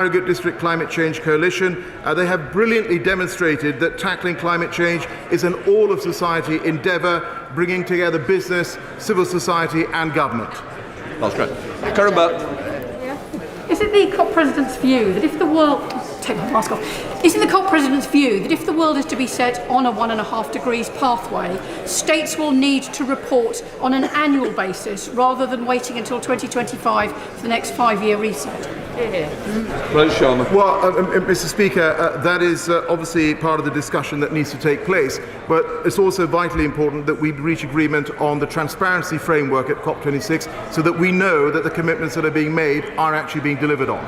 Harrogate District Climate Change Coalition. They have brilliantly demonstrated that tackling climate change is an all-of-society endeavour, bringing together business, civil society and government. That's great. Karamba. Is it the COP President's view that if the world... Take my mask off. Is it the COP President's view that if the world is to be set on a 1.5 degrees pathway, states will need to report on an annual basis rather than waiting until 2025 for the next 5-year reset? Well, Mr. Speaker, that is obviously part of the discussion that needs to take place, but it's also vitally important that we reach agreement on the transparency framework at COP26 so that we know that the commitments that are being made are actually being delivered on.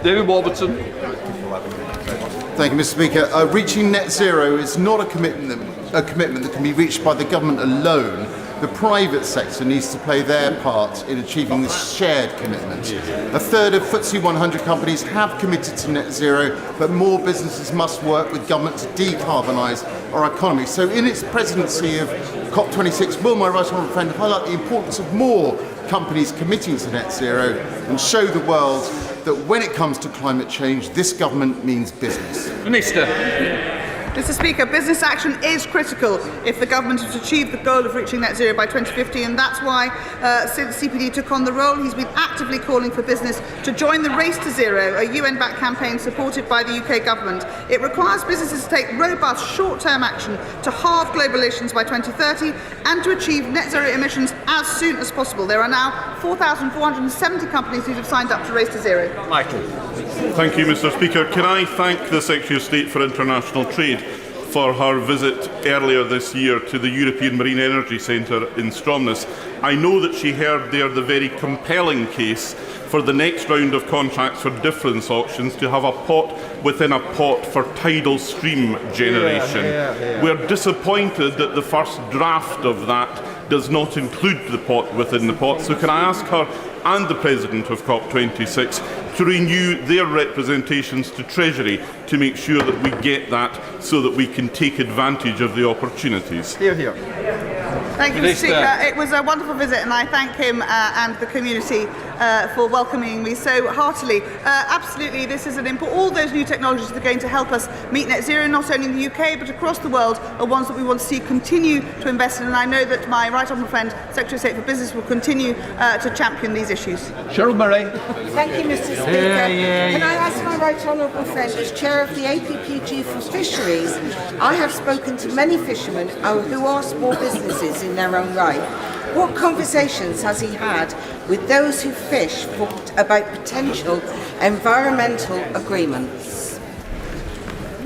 David Warburton. Thank you, Mr. Speaker. Reaching net zero is not a commitment that can be reached by the government alone. The private sector needs to play their part in achieving this shared commitment. A third of FTSE 100 companies have committed to net zero, but more businesses must work with government to decarbonise our economy. So in its presidency of COP26, will my right honourable friend highlight the importance of more companies committing to net zero and show the world that when it comes to climate change, this government means business? Minister. Mr. Speaker, business action is critical if the government is to achieve the goal of reaching net zero by 2050, and that's why since CPD took on the role, he's been actively calling for business to join the Race to Zero, a UN-backed campaign supported by the UK government. It requires businesses to take robust short-term action to halve global emissions by 2030 and to achieve net zero emissions as soon as possible. There are now 4,470 companies who have signed up to Race to Zero. Michael. Thank you, Mr. Speaker. Can I thank the Secretary of State for International Trade for her visit earlier this year to the European Marine Energy Centre in Stromness. I know that she heard there the very compelling case for the next round of contracts for difference auctions to have a pot within a pot for tidal stream generation. We're disappointed that the first draft of that does not include the pot within the pot. So can I ask her and the President of COP26 to renew their representations to Treasury to make sure that we get that so that we can take advantage of the opportunities? Hear, hear. Thank you, Mr. Speaker. It was a wonderful visit, and I thank him and the community for welcoming me so heartily. Absolutely, this is an important. All those new technologies that are going to help us meet net zero, not only in the UK but across the world, are ones that we want to see continue to invest in. And I know that my right honourable friend, Secretary of State for Business, will continue to champion these issues. Cheryl Murray. Thank you, Mr. Speaker. Can I ask my right honourable friend, as chair of the APPG for Fisheries, I have spoken to many fishermen who are small businesses in their own right. What conversations has he had with those who fish about potential environmental agreements?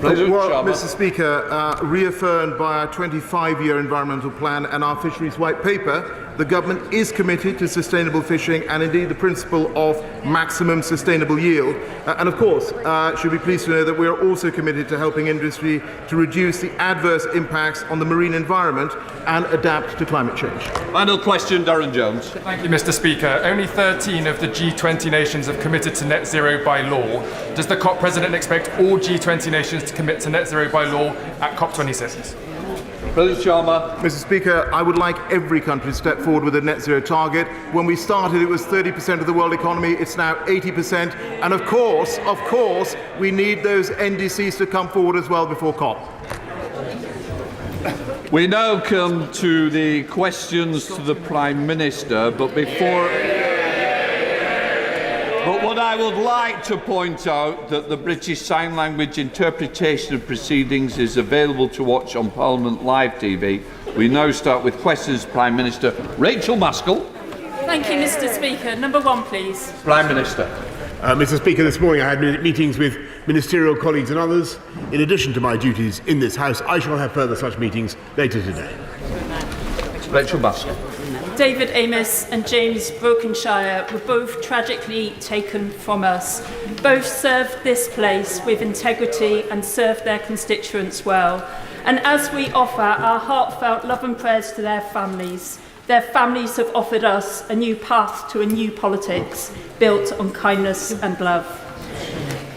Well, Mr. Speaker, reaffirmed by our 25-year environmental plan and our fisheries white paper, the government is committed to sustainable fishing and indeed the principle of maximum sustainable yield. And of course, should be pleased to know that we are also committed to helping industry to reduce the adverse impacts on the marine environment and adapt to climate change. Final question, Darren Jones. Thank you, Mr. Speaker. Only 13 of the G20 nations have committed to net zero by law. Does the COP President expect all G20 nations to commit to net zero by law at COP26? President Sharma. Mr. Speaker, I would like every country to step forward with a net zero target. When we started, it was 30% of the world economy. It's now 80%. And of course, we need those NDCs to come forward as well before COP. We now come to the questions to the Prime Minister, but what I would like to point out that the British Sign Language interpretation of proceedings is available to watch on Parliament Live TV. We now start with questions to the Prime Minister. Rachel Maskell. Thank you, Mr. Speaker. Number one, please. Prime Minister. Mr. Speaker, this morning I had meetings with ministerial colleagues and others. In addition to my duties in this House, I shall have further such meetings later today. Rachel Maskell. David Amess and James Brokenshire were both tragically taken from us. Both served this place with integrity and served their constituents well. And as we offer our heartfelt love and prayers to their families have offered us a new path to a new politics built on kindness and love.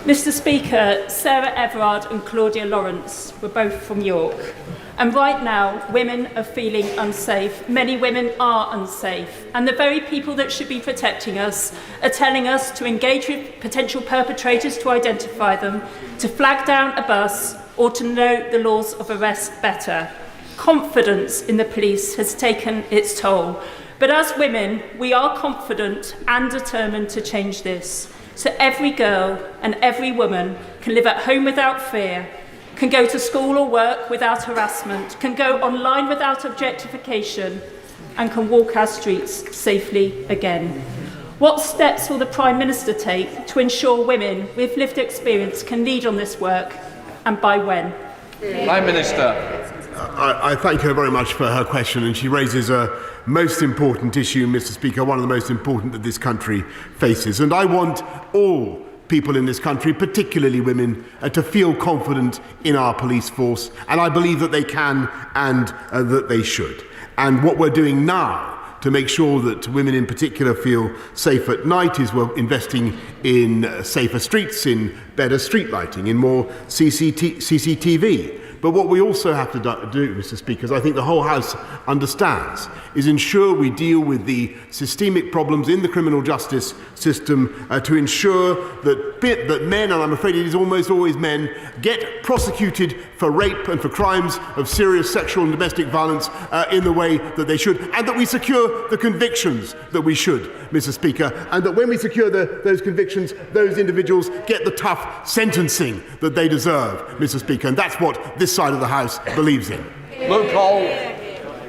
Mr. Speaker, Sarah Everard and Claudia Lawrence were both from York. And right now, women are feeling unsafe. Many women are unsafe. And the very people that should be protecting us are telling us to engage with potential perpetrators to identify them, to flag down a bus, or to know the laws of arrest better. Confidence in the police has taken its toll. But as women, we are confident and determined to change this. So every girl and every woman can live at home without fear, can go to school or work without harassment, can go online without objectification, and can walk our streets safely again. What steps will the Prime Minister take to ensure women with lived experience can lead on this work, and by when? Prime Minister. I thank her very much for her question, and she raises a most important issue, Mr. Speaker, one of the most important that this country faces. And I want all people in this country, particularly women, to feel confident in our police force, and I believe that they can and that they should. And what we're doing now to make sure that women in particular feel safe at night is we're investing in safer streets, in better street lighting, in more CCTV. But what we also have to do, Mr. Speaker, as I think the whole House understands, is ensure we deal with the systemic problems in the criminal justice system to ensure that men, and I'm afraid it is almost always men, get prosecuted for rape and for crimes of serious sexual and domestic violence in the way that they should, and that we secure the convictions that we should, Mr. Speaker, and that when we secure those convictions, those individuals get the tough sentencing that they deserve, Mr. Speaker, and that's what this side of the House believes in. Luke Hall.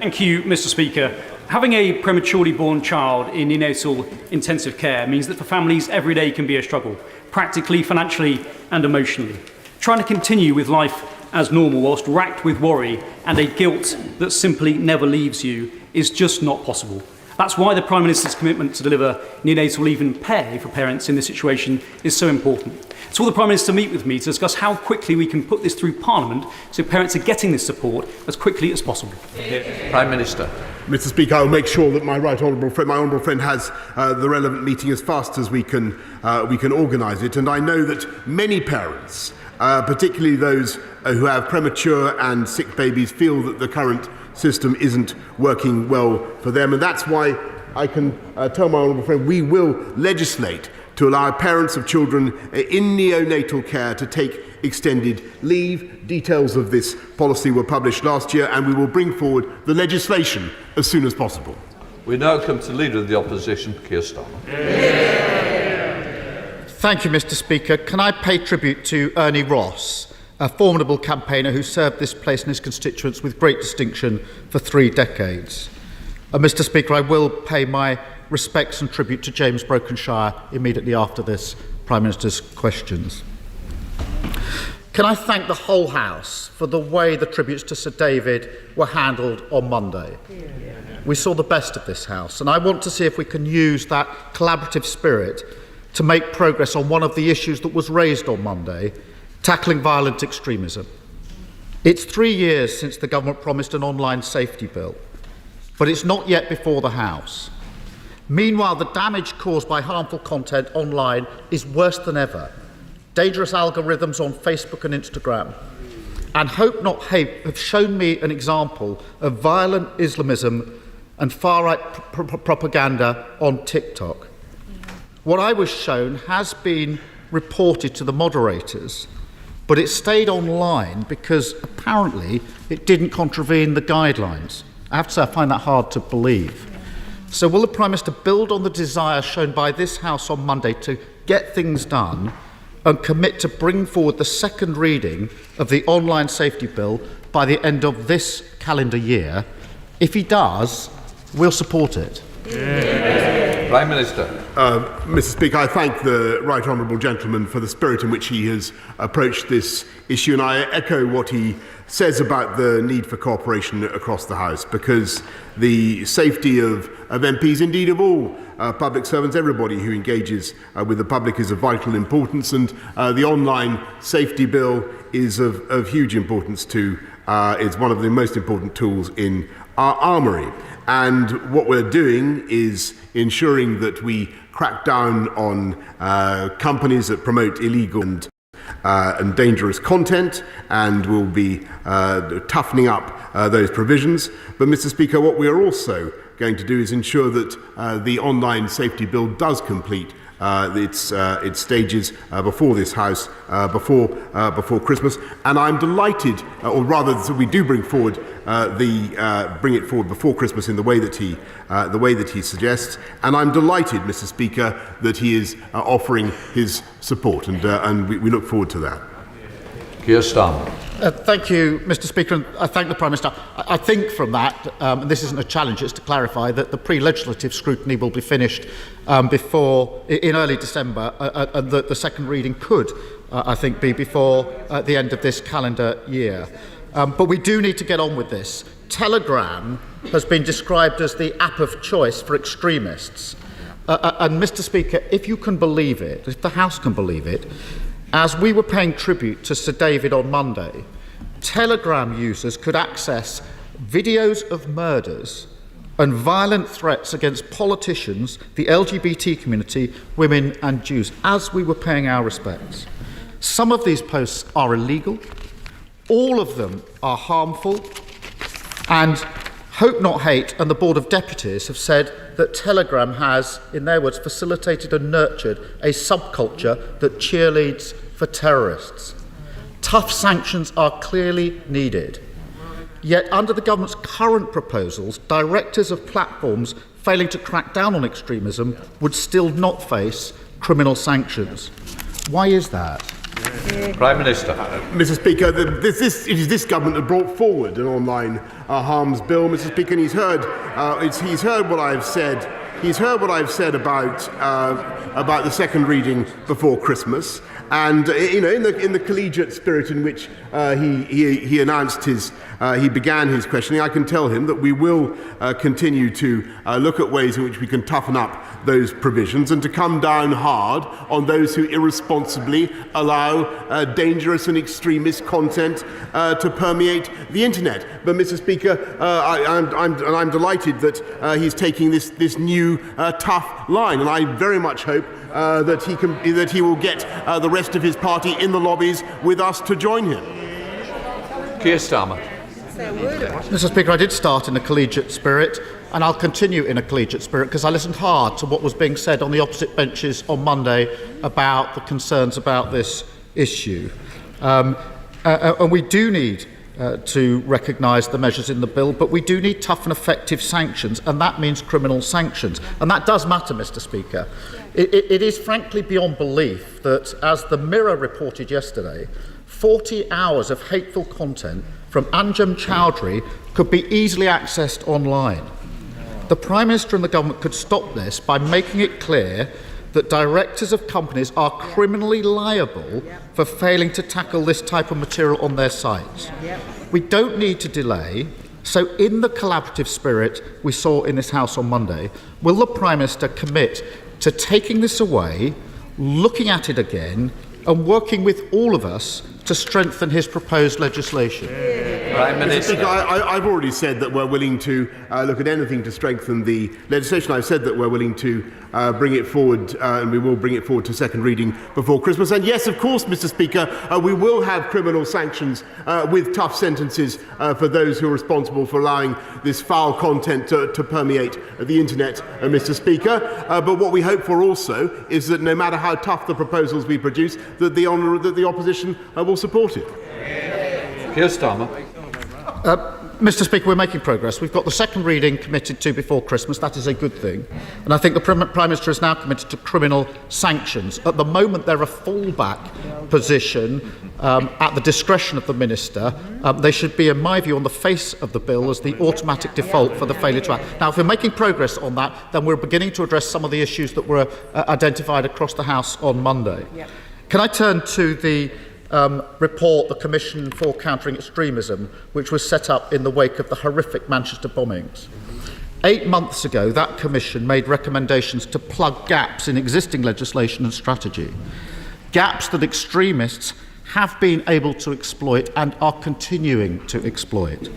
Thank you, Mr. Speaker. Having a prematurely born child in neonatal intensive care means that for families every day can be a struggle, practically, financially and emotionally. Trying to continue with life as normal whilst racked with worry and a guilt that simply never leaves you is just not possible. That's why the Prime Minister's commitment to deliver neonatal leave and pay for parents in this situation is so important. So will the Prime Minister meet with me to discuss how quickly we can put this through Parliament so parents are getting this support as quickly as possible? Prime Minister. Mr. Speaker, I will make sure that my honourable friend has the relevant meeting as fast as we can organise it. And I know that many parents, particularly those who have premature and sick babies, feel that the current system isn't working well for them. And that's why I can tell my honourable friend we will legislate to allow parents of children in neonatal care to take extended leave. Details of this policy were published last year, and we will bring forward the legislation as soon as possible. We now come to the Leader of the Opposition, Keir Starmer. Thank you, Mr. Speaker. Can I pay tribute to Ernie Ross, a formidable campaigner who served this place and his constituents with great distinction for 3 decades. Mr. Speaker, I will pay my respects and tribute to James Brokenshire immediately after this Prime Minister's questions. Can I thank the whole House for the way the tributes to Sir David were handled on Monday? We saw the best of this House, and I want to see if we can use that collaborative spirit to make progress on one of the issues that was raised on Monday, tackling violent extremism. It's 3 years since the government promised an online safety bill, but it's not yet before the House. Meanwhile, the damage caused by harmful content online is worse than ever. Dangerous algorithms on Facebook and Instagram and Hope Not Hate have shown me an example of violent Islamism and far-right propaganda on TikTok. What I was shown has been reported to the moderators, but it stayed online because apparently it didn't contravene the guidelines. I have to say I find that hard to believe. So will the Prime Minister build on the desire shown by this House on Monday to get things done and commit to bring forward the second reading of the online safety bill by the end of this calendar year? If he does, we'll support it. Prime Minister. Mr. Speaker, I thank the right honourable gentleman for the spirit in which he has approached this issue, and I echo what he says about the need for cooperation across the House, because the safety of MPs, indeed of all public servants, everybody who engages with the public, is of vital importance, and the online safety bill is of huge importance to, it's one of the most important tools in our armoury. And what we're doing is ensuring that we crack down on companies that promote illegal and dangerous content, and will be toughening up those provisions. But, Mr. Speaker, what we are also going to do is ensure that the online safety bill does complete its stages before this House, before Christmas, and I'm delighted, or rather, that we do bring forward bring it forward before Christmas in the way that he suggests, and I'm delighted, Mr. Speaker, that he is offering his support, and we look forward to that. Keir Starmer. Thank you, Mr. Speaker, and I thank the Prime Minister. I think from that, and this isn't a challenge, it's to clarify that the pre-legislative scrutiny will be finished in early December, and that the second reading could, I think, be before the end of this calendar year. But we do need to get on with this. Telegram has been described as the app of choice for extremists. And, Mr. Speaker, if you can believe it, if the House can believe it, as we were paying tribute to Sir David on Monday, Telegram users could access videos of murders and violent threats against politicians, the LGBT community, women and Jews, as we were paying our respects. Some of these posts are illegal, all of them are harmful, and Hope Not Hate and the Board of Deputies have said that Telegram has, in their words, facilitated and nurtured a subculture that cheerleads for terrorists. Tough sanctions are clearly needed. Yet, under the government's current proposals, directors of platforms failing to crack down on extremism would still not face criminal sanctions. Why is that? Prime Minister. Mr. Speaker, it is this government that brought forward an online harms bill, Mr. Speaker, and he's heard what I've said. He's heard what I've said about the second reading before Christmas, and in the collegiate spirit in which he announced he began his questioning, I can tell him that we will continue to look at ways in which we can toughen up those provisions and to come down hard on those who irresponsibly allow dangerous and extremist content to permeate the internet. But, Mr. Speaker, I'm delighted that he's taking this new tough line, and I very much hope that he will get the rest of his party in the lobbies with us to join him. Keir Starmer. Mr. Speaker, I did start in a collegiate spirit, and I'll continue in a collegiate spirit because I listened hard to what was being said on the opposite benches on Monday about the concerns about this issue. And we do need to recognise the measures in the bill, but we do need tough and effective sanctions, and that means criminal sanctions. And that does matter, Mr. Speaker. It is frankly beyond belief that, as the Mirror reported yesterday, 40 hours of hateful content from Anjem Chowdhury could be easily accessed online. The Prime Minister and the government could stop this by making it clear that directors of companies are criminally liable for failing to tackle this type of material on their sites. We don't need to delay. So, in the collaborative spirit we saw in this House on Monday, will the Prime Minister commit to taking this away, looking at it again, and working with all of us to strengthen his proposed legislation? Prime Minister. Mr. Speaker, I've already said that we're willing to look at anything to strengthen the legislation. I've said that we're willing to bring it forward, and we will bring it forward to second reading before Christmas. And yes, of course, Mr. Speaker, we will have criminal sanctions with tough sentences for those who are responsible for allowing this foul content to permeate the internet, Mr. Speaker. But what we hope for also is that no matter how tough the proposals we produce, that the opposition will support it. Keir Starmer. Mr. Speaker, we're making progress. We've got the second reading committed to before Christmas. That is a good thing. And I think the Prime Minister is now committed to criminal sanctions. At the moment, they're a fallback position at the discretion of the Minister. They should be, in my view, on the face of the bill as the automatic default for the failure to act. Now, if we're making progress on that, then we're beginning to address some of the issues that were identified across the House on Monday. Can I turn to the report, the Commission for Countering Extremism, which was set up in the wake of the horrific Manchester bombings? 8 months ago, that Commission made recommendations to plug gaps in existing legislation and strategy, gaps that extremists have been able to exploit and are continuing to exploit.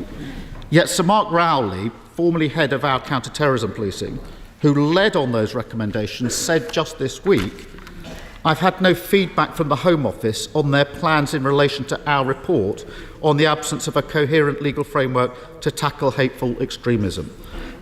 Yet Sir Mark Rowley, formerly head of our counter-terrorism policing, who led on those recommendations, said just this week I've had no feedback from the Home Office on their plans in relation to our report on the absence of a coherent legal framework to tackle hateful extremism.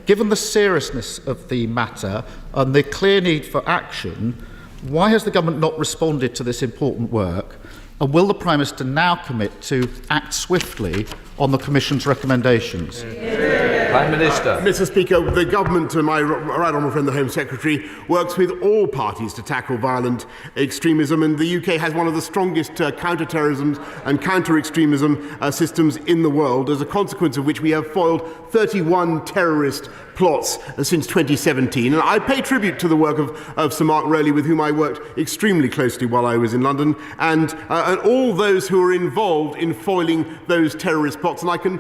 Given the seriousness of the matter and the clear need for action, why has the government not responded to this important work? And will the Prime Minister now commit to act swiftly on the Commission's recommendations? Prime Minister. Mr. Speaker, the government, and my right honourable friend, the Home Secretary, works with all parties to tackle violent extremism, and the UK has one of the strongest counter-terrorism and counter-extremism systems in the world, as a consequence of which we have foiled 31 terrorist plots since 2017. And I pay tribute to the work of Sir Mark Rowley, with whom I worked extremely closely while I was in London, and all those who are involved in foiling those terrorist plots. And I can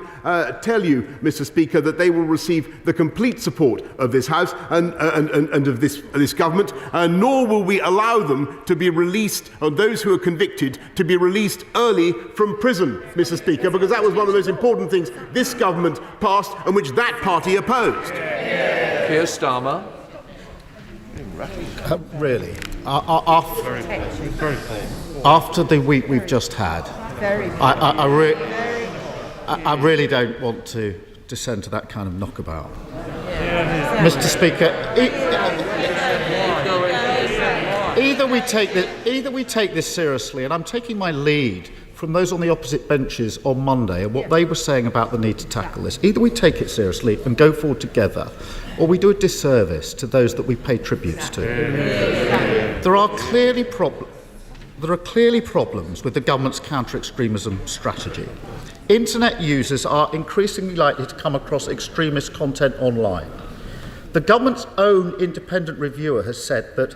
tell you, Mr. Speaker, that they will receive the complete support of this House and of this government, nor will we allow them to be released, or those who are convicted, to be released early from prison, Mr. Speaker, because that was one of the most important things this government passed and which that party opposed. Keir Starmer. Really? After the week we've just had, I really don't want to descend to that kind of knockabout. Mr. Speaker, either we take this seriously, and I'm taking my lead from those on the opposite benches on Monday and what they were saying about the need to tackle this. Either we take it seriously and go forward together, or we do a disservice to those that we pay tributes to. There are clearly problems with the government's counter-extremism strategy. Internet users are increasingly likely to come across extremist content online. The government's own independent reviewer has said that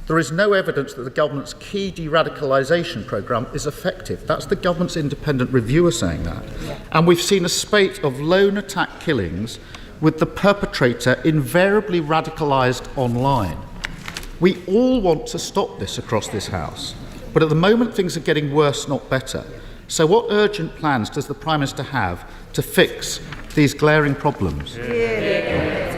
there is no evidence that the government's key de-radicalisation programme is effective. That's the government's independent reviewer saying that. And we've seen a spate of lone attack killings with the perpetrator invariably radicalised online. We all want to stop this across this House, but at the moment things are getting worse, not better. So what urgent plans does the Prime Minister have to fix these glaring problems?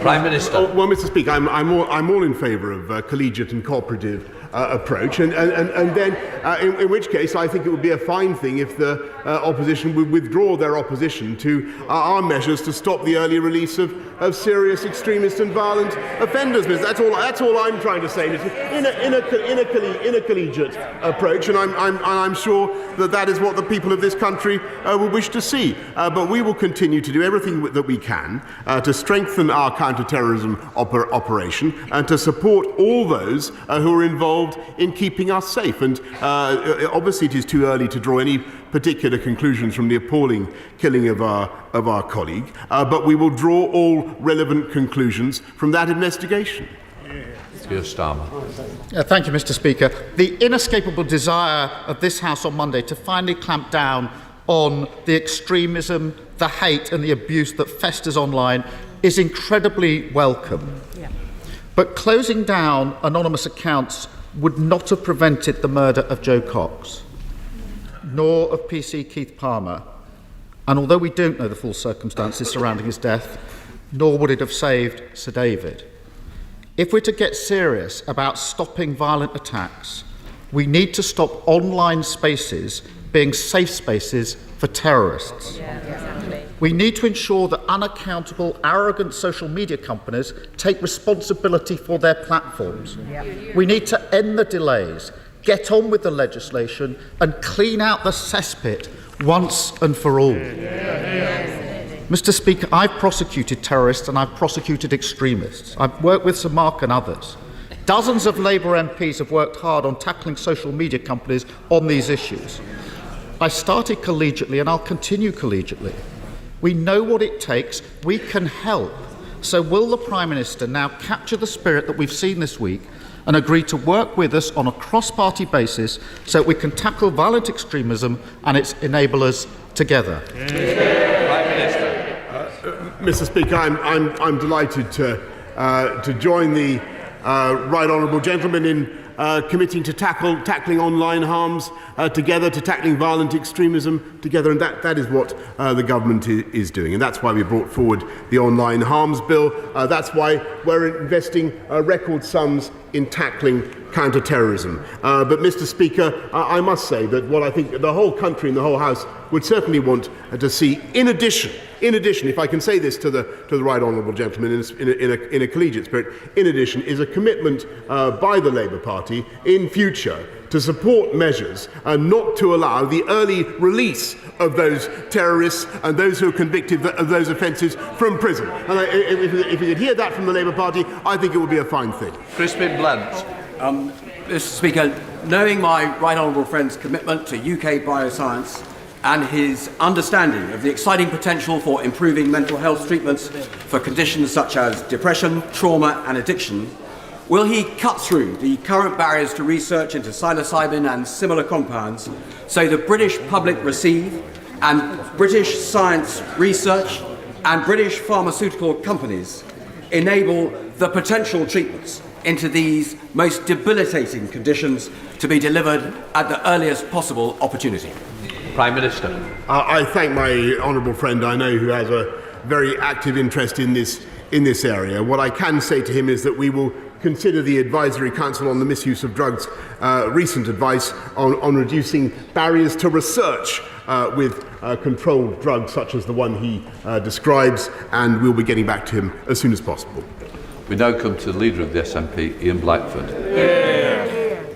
Prime Minister. Well, Mr. Speaker, I'm all in favour of a collegiate and cooperative approach, and then in which case I think it would be a fine thing if the opposition would withdraw their opposition to our measures to stop the early release of serious extremist and violent offenders. That's all I'm trying to say. In a collegiate approach, and I'm sure that is what the people of this country would wish to see. But we will continue to do everything that we can to strengthen our counter-terrorism operation and to support all those who are involved in keeping us safe. And obviously it is too early to draw any particular conclusions from the appalling killing of our colleague, but we will draw all relevant conclusions from that investigation. Keir Starmer. Thank you, Mr. Speaker. The inescapable desire of this House on Monday to finally clamp down on the extremism, the hate and the abuse that festers online is incredibly welcome. But closing down anonymous accounts would not have prevented the murder of Joe Cox, nor of PC Keith Palmer, and although we don't know the full circumstances surrounding his death, nor would it have saved Sir David. If we're to get serious about stopping violent attacks, we need to stop online spaces being safe spaces for terrorists. We need to ensure that unaccountable, arrogant social media companies take responsibility for their platforms. We need to end the delays, get on with the legislation and clean out the cesspit once and for all. Mr. Speaker, I've prosecuted terrorists and I've prosecuted extremists. I've worked with Sir Mark and others. Dozens of Labour MPs have worked hard on tackling social media companies on these issues. I started collegiately and I'll continue collegiately. We know what it takes, we can help. So will the Prime Minister now capture the spirit that we've seen this week and agree to work with us on a cross-party basis so we can tackle violent extremism and its enablers together? Prime Minister. Mr. Speaker, I'm delighted to join the right honourable gentleman in committing to tackling online harms together, to tackling violent extremism together, and that is what the government is doing, and that's why we brought forward the online harms bill. That's why we're investing record sums in tackling counter-terrorism. But, Mr. Speaker, I must say that what I think the whole country and the whole House would certainly want to see, in addition, if I can say this to the right honourable gentleman in a collegiate spirit, in addition, is a commitment by the Labour Party in future to support measures and not to allow the early release of those terrorists and those who are convicted of those offences from prison. And if we could hear that from the Labour Party, I think it would be a fine thing. Crispin Blunt. Mr. Speaker, knowing my right honourable friend's commitment to UK bioscience and his understanding of the exciting potential for improving mental health treatments for conditions such as depression, trauma and addiction, will he cut through the current barriers to research into psilocybin and similar compounds so the British public receive, and British science research and British pharmaceutical companies enable the potential treatments into these most debilitating conditions to be delivered at the earliest possible opportunity? Prime Minister. I thank my honourable friend, I know, who has a very active interest in this area. What I can say to him is that we will consider the Advisory Council on the Misuse of Drugs' recent advice on reducing barriers to research with controlled drugs such as the one he describes, and we'll be getting back to him as soon as possible. We now come to the Leader of the SNP, Ian Blackford.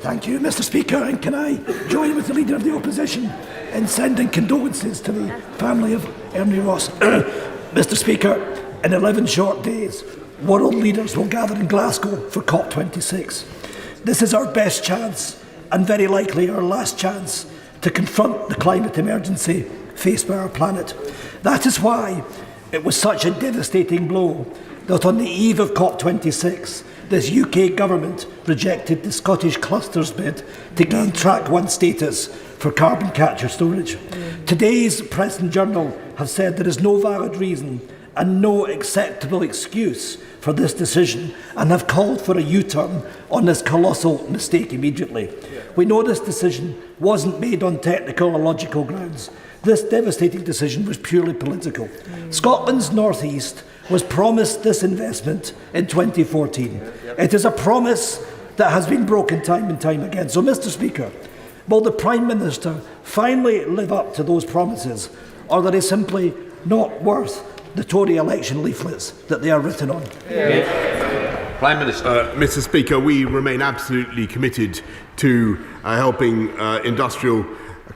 Thank you, Mr. Speaker, and can I join with the Leader of the Opposition in sending condolences to the family of Ernie Ross. Mr. Speaker, in 11 short days, world leaders will gather in Glasgow for COP26. This is our best chance, and very likely our last chance, to confront the climate emergency faced by our planet. That is why it was such a devastating blow that on the eve of COP26, this UK government rejected the Scottish cluster's bid to gain Track 1 status for carbon capture storage. Today's Press and Journal have said there is no valid reason and no acceptable excuse for this decision, and have called for a U-turn on this colossal mistake immediately. We know this decision wasn't made on technical or logical grounds. This devastating decision was purely political. Scotland's North East was promised this investment in 2014. It is a promise that has been broken time and time again. So, Mr. Speaker, will the Prime Minister finally live up to those promises, or are they simply not worth the Tory election leaflets that they are written on? Prime Minister. Mr. Speaker, we remain absolutely committed to helping industrial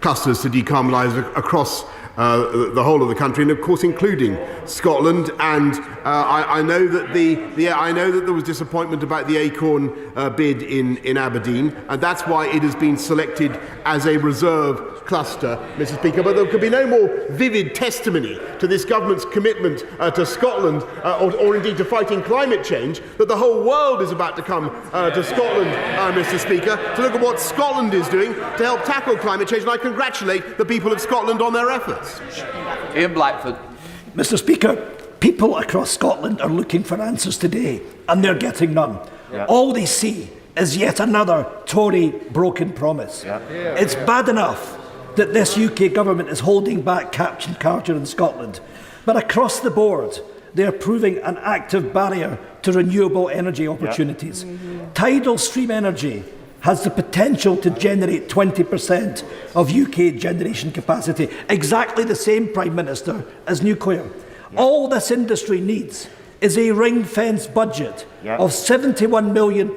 clusters to decarbonise across the whole of the country, and of course including Scotland. And I know that I know that there was disappointment about the Acorn bid in Aberdeen, and that's why it has been selected as a reserve cluster, Mr. Speaker. But there could be no more vivid testimony to this government's commitment to Scotland, or indeed to fighting climate change, that the whole world is about to come to Scotland, Mr. Speaker, to look at what Scotland is doing to help tackle climate change. And I congratulate the people of Scotland on their efforts. Ian Blackford. Mr. Speaker, people across Scotland are looking for answers today, and they're getting none. All they see is yet another Tory broken promise. It's bad enough that this UK government is holding back captured carter in Scotland, but across the board they are proving an active barrier to renewable energy opportunities. Tidal stream energy has the potential to generate 20% of UK generation capacity, exactly the same, Prime Minister, as nuclear. All this industry needs is a ring-fenced budget of £71 million,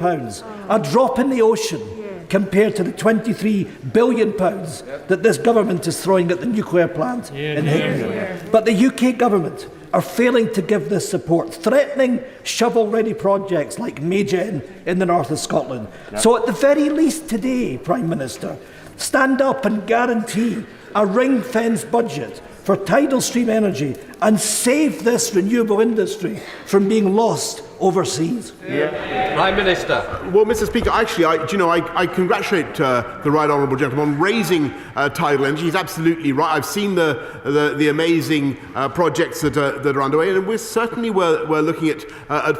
a drop in the ocean compared to the £23 billion that this government is throwing at the nuclear plant in Hickney. But the UK government are failing to give this support, threatening shovel-ready projects like Maygen in the north of Scotland. So at the very least today, Prime Minister, stand up and guarantee a ring-fenced budget for tidal stream energy and save this renewable industry from being lost overseas. Prime Minister. Well, Mr. Speaker, actually, I congratulate the right honourable gentleman on raising tidal energy. He's absolutely right. I've seen the amazing projects that are underway, and we're certainly we're looking at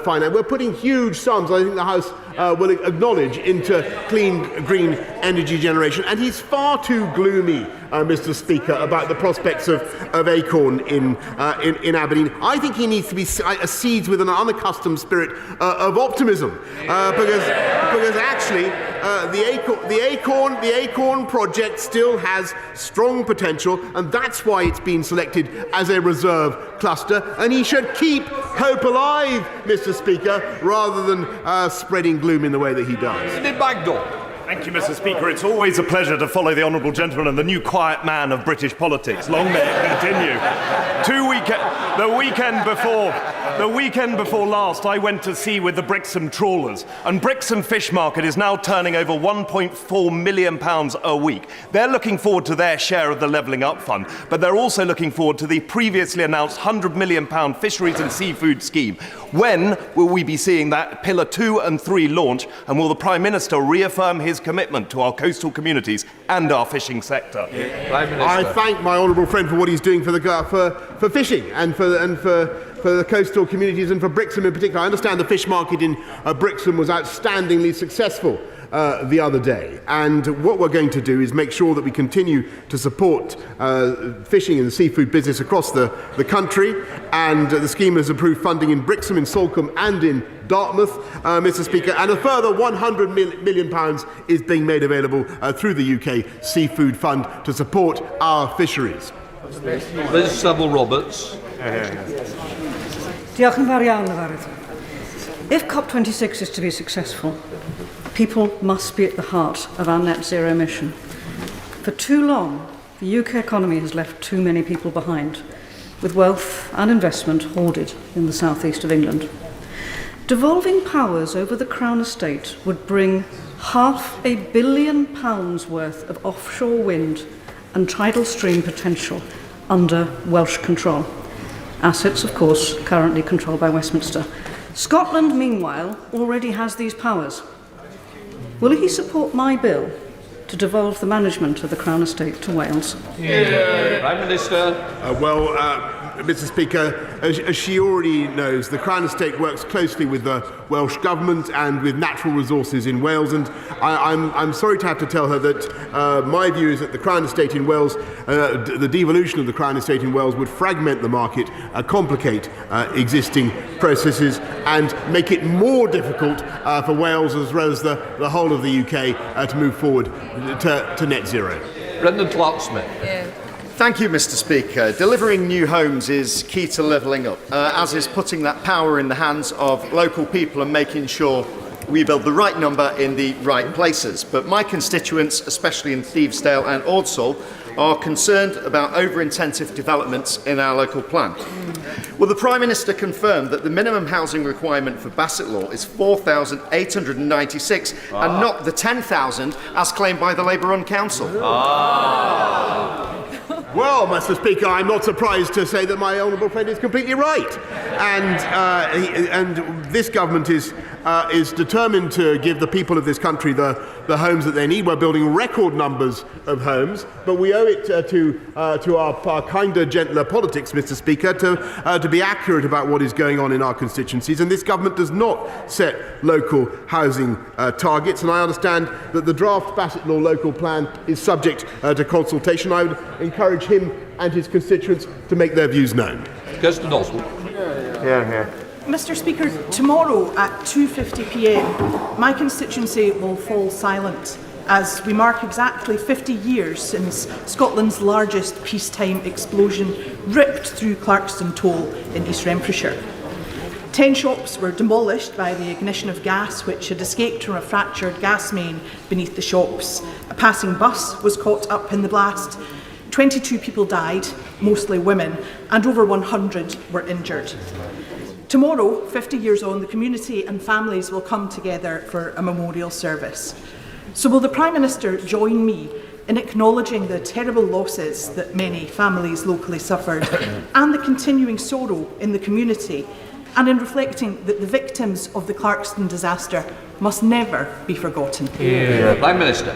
finance. We're putting huge sums, I think the House will acknowledge, into clean, green energy generation. And he's far too gloomy, Mr. Speaker, about the prospects of Acorn in Aberdeen. I think he needs to be seized with an unaccustomed spirit of optimism, because actually the Acorn project still has strong potential, and that's why it's been selected as a reserve cluster. And he should keep hope alive, Mr. Speaker, rather than spreading gloom in the way that he does. Thank you, Mr. Speaker. It's always a pleasure to follow the honourable gentleman and the new quiet man of British politics. Long may it continue. The weekend before last, I went to sea with the Brixham trawlers, and Brixham Fish Market is now turning over £1.4 million a week. They're looking forward to their share of the Levelling Up Fund, but they're also looking forward to the previously announced £100 million Fisheries and Seafood Scheme. When will we be seeing that Pillar 2 and 3 launch, and will the Prime Minister reaffirm his commitment to our coastal communities and our fishing sector? I thank my honourable friend for what he's doing for fishing and for the coastal communities and for Brixham in particular. I understand the fish market in Brixham was outstandingly successful the other day, and what we're going to do is make sure that we continue to support fishing and the seafood business across the country, and the scheme has approved funding in Brixham, in Salcombe and in Dartmouth, Mr. Speaker, and a further £100 million is being made available through the UK Seafood Fund to support our fisheries. Liz Saville-Roberts. Diolch yn fawr iawn, Yfarwydd. If COP26 is to be successful, people must be at the heart of our net zero mission. For too long, the UK economy has left too many people behind, with wealth and investment hoarded in the southeast of England. Devolving powers over the Crown Estate would bring £500 million worth of offshore wind and tidal stream potential under Welsh control. Assets, of course, currently controlled by Westminster. Scotland, meanwhile, already has these powers. Will he support my bill to devolve the management of the Crown Estate to Wales? Prime Minister. Mr. Speaker, as she already knows, the Crown Estate works closely with the Welsh Government and with natural resources in Wales, and I'm sorry to have to tell her that my view is that the Crown Estate in Wales, the devolution of the Crown Estate in Wales would fragment the market, complicate existing processes and make it more difficult for Wales as well as the whole of the UK to move forward to net zero. Brendan Clark-Smith. Thank you, Mr. Speaker. Delivering new homes is key to levelling up, as is putting that power in the hands of local people and making sure we build the right number in the right places. But my constituents, especially in Thievesdale and Ordsall, are concerned about over-intensive developments in our local plan. Will the Prime Minister confirm that the minimum housing requirement for Bassetlaw is 4,896 and not the 10,000 as claimed by the Labour-run council? Well, Mr. Speaker, I'm not surprised to say that my honourable friend is completely right, and this government is determined to give the people of this country the homes that they need. We're building record numbers of homes, but we owe it to our kinder, gentler politics, Mr. Speaker, to be accurate about what is going on in our constituencies. And this government does not set local housing targets. And I understand that the draft Bassetlaw local plan is subject to consultation. I would encourage him and his constituents to make their views known. Kirsten Oswald. Mr. Speaker, tomorrow at 2:50 p.m, my constituency will fall silent as we mark exactly 50 years since Scotland's largest peacetime explosion ripped through Clarkston Toll in East Renfrewshire. 10 shops were demolished by the ignition of gas which had escaped from a fractured gas main beneath the shops. A passing bus was caught up in the blast. 22 people died, mostly women, and over 100 were injured. Tomorrow, 50 years on, the community and families will come together for a memorial service. So will the Prime Minister join me in acknowledging the terrible losses that many families locally suffered and the continuing sorrow in the community, and in reflecting that the victims of the Clarkston disaster must never be forgotten? Prime Minister.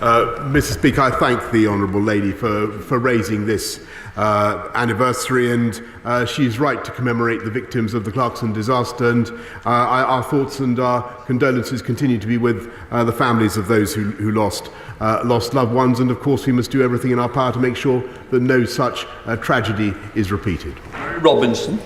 Mr. Speaker, I thank the honourable lady for raising this anniversary, and she's right to commemorate the victims of the Clarkston disaster, and our thoughts and our condolences continue to be with the families of those who lost loved ones, and of course we must do everything in our power to make sure that no such tragedy is repeated. Robinson.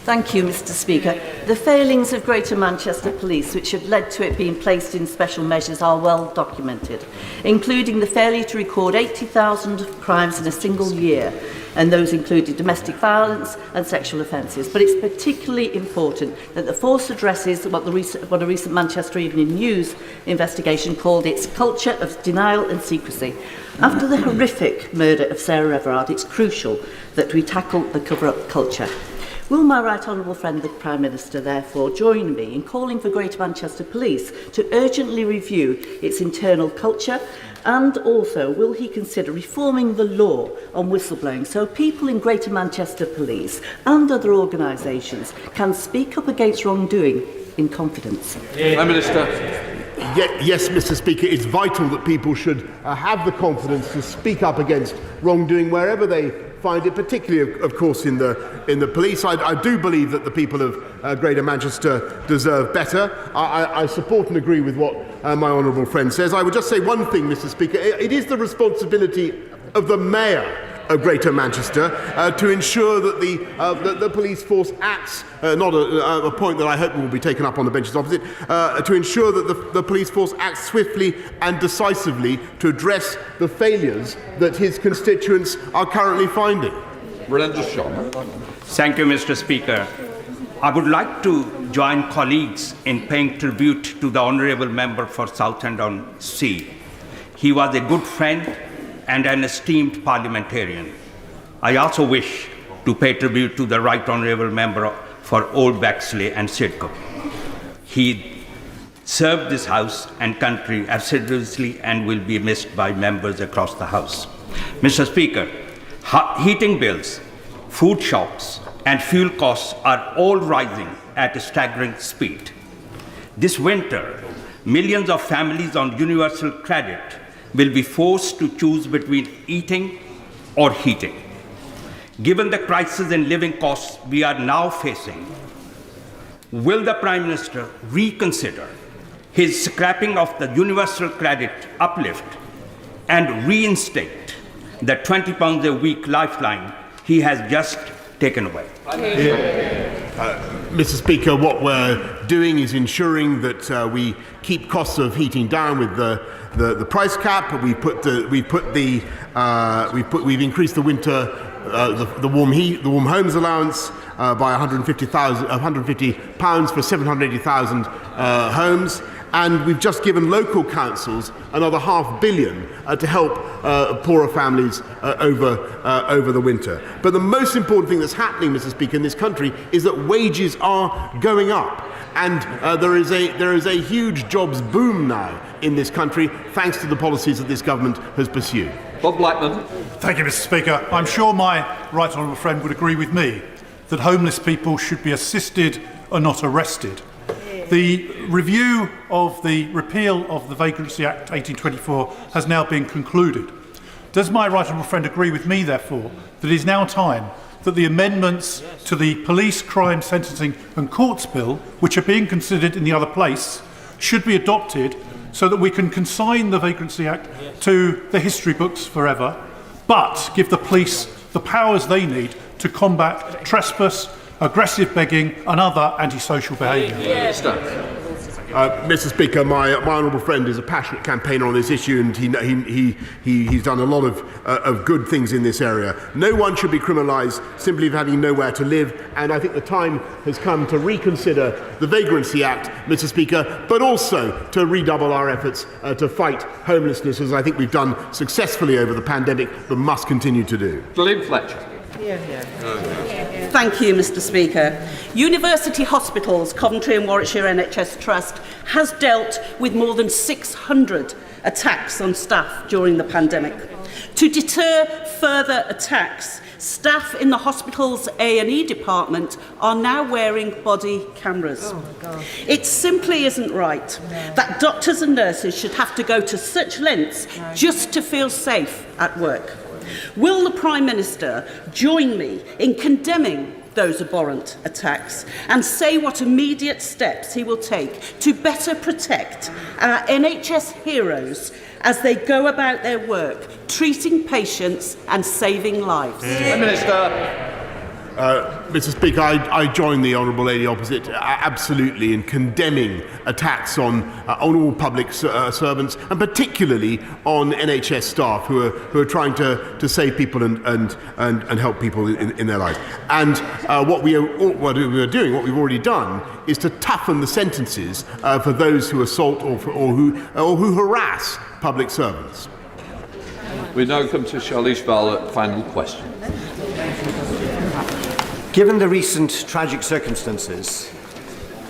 Thank you, Mr. Speaker. the failings of Greater Manchester Police, which have led to it being placed in special measures, are well documented, including the failure to record 80,000 crimes in a single year, and those included domestic violence and sexual offences. But it's particularly important that the force addresses what a recent Manchester Evening News investigation called its culture of denial and secrecy. After the horrific murder of Sarah Everard, it's crucial that we tackle the cover-up culture. Will my right honourable friend, the Prime Minister, therefore join me in calling for Greater Manchester Police to urgently review its internal culture, and also will he consider reforming the law on whistleblowing so people in Greater Manchester Police and other organisations can speak up against wrongdoing in confidence? Prime Minister. Yes, Mr. Speaker, it's vital that people should have the confidence to speak up against wrongdoing wherever they find it, particularly, of course, in the police. I do believe that the people of Greater Manchester deserve better. I support and agree with what my honourable friend says. I would just say one thing, Mr. Speaker. It is the responsibility of the Mayor of Greater Manchester to ensure that the police force acts, not a point that I hope will be taken up on the benches opposite, to ensure that the police force acts swiftly and decisively to address the failures that his constituents are currently finding. Thank you, Mr. Speaker. I would like to join colleagues in paying tribute to the Honourable Member for Southend-on-Sea. He was a good friend and an esteemed parliamentarian. I also wish to pay tribute to the Right Honourable Member for Old Bexley and Sidcup. He served this House and country assiduously and will be missed by members across the House. Mr. Speaker, heating bills, food shocks and fuel costs are all rising at a staggering speed. This winter, millions of families on universal credit will be forced to choose between eating or heating. Given the crisis in living costs we are now facing, will the Prime Minister reconsider his scrapping of the universal credit uplift and reinstate the £20 a week lifeline he has just taken away? Mr. Speaker, what we're doing is ensuring that we keep costs of heating down with the price cap. We've increased the winter the warm homes allowance by £150 for 780,000 homes. And we've just given local councils another £500 million to help poorer families over the winter. But the most important thing that's happening, Mr. Speaker, in this country is that wages are going up. And there is a huge jobs boom now in this country, thanks to the policies that this government has pursued. Bob Blackman. Thank you, Mr. Speaker. I'm sure my right honourable friend would agree with me that homeless people should be assisted and not arrested. The review of the repeal of the Vagrancy Act 1824 has now been concluded. Does my right honourable friend agree with me, therefore, that it is now time that the amendments to the Police, Crime, Sentencing and Courts Bill, which are being considered in the other place, should be adopted so that we can consign the Vagrancy Act to the history books forever, but give the police the powers they need to combat trespass, aggressive begging and other antisocial behaviour? Mr. Speaker, my honourable friend is a passionate campaigner on this issue, and he's done a lot of good things in this area. No one should be criminalised simply for having nowhere to live, and I think the time has come to reconsider the Vagrancy Act, Mr. Speaker, but also to redouble our efforts to fight homelessness, as I think we've done successfully over the pandemic, but must continue to do. Gillian Fletcher. Thank you, Mr. Speaker. University Hospitals, Coventry and Warwickshire NHS Trust has dealt with more than 600 attacks on staff during the pandemic. To deter further attacks, staff in the hospital's A&E department are now wearing body cameras. It simply isn't right that doctors and nurses should have to go to such lengths just to feel safe at work. Will the Prime Minister join me in condemning those abhorrent attacks and say what immediate steps he will take to better protect our NHS heroes as they go about their work, treating patients and saving lives? Prime Minister. Mr. Speaker, I join the honourable lady opposite absolutely in condemning attacks on all public servants, and particularly on NHS staff who are trying to save people and help people in their lives. And what we've already done, is to toughen the sentences for those who assault or who harass public servants. We now come to Charlize Vowler, final question. Given the recent tragic circumstances,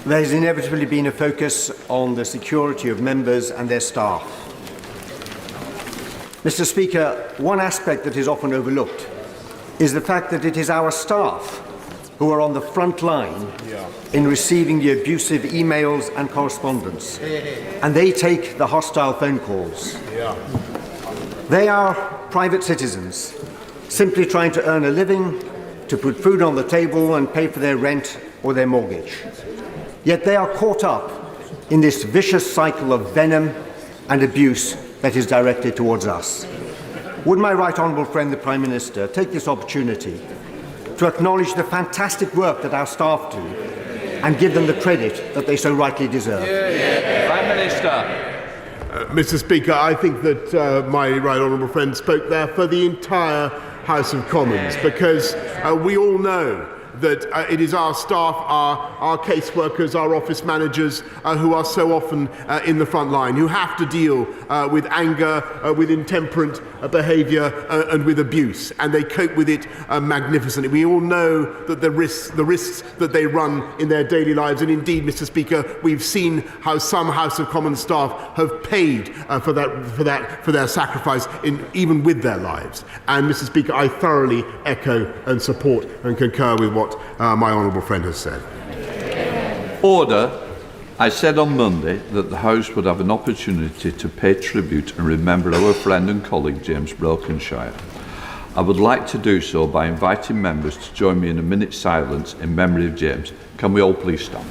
there has inevitably been a focus on the security of members and their staff. Mr. Speaker, one aspect that is often overlooked is the fact that it is our staff who are on the front line in receiving the abusive emails and correspondence, and they take the hostile phone calls. They are private citizens, simply trying to earn a living, to put food on the table and pay for their rent or their mortgage. Yet they are caught up in this vicious cycle of venom and abuse that is directed towards us. Would my right honourable friend, the Prime Minister, take this opportunity to acknowledge the fantastic work that our staff do and give them the credit that they so rightly deserve? Prime Minister. Mr. Speaker, I think that my right honourable friend spoke there for the entire House of Commons, because we all know that it is our staff, our caseworkers, our office managers who are so often in the front line, who have to deal with anger, with intemperate behaviour and with abuse, and they cope with it magnificently. We all know that the risks that they run in their daily lives, and indeed, Mr. Speaker, we've seen how some House of Commons staff have paid for their sacrifice, even with their lives. And Mr. Speaker, I thoroughly echo and support and concur with what my honourable friend has said. Order. I said on Monday that the House would have an opportunity to pay tribute and remember our friend and colleague James Brokenshire. I would like to do so by inviting members to join me in a minute's silence in memory of James. Can we all please stand?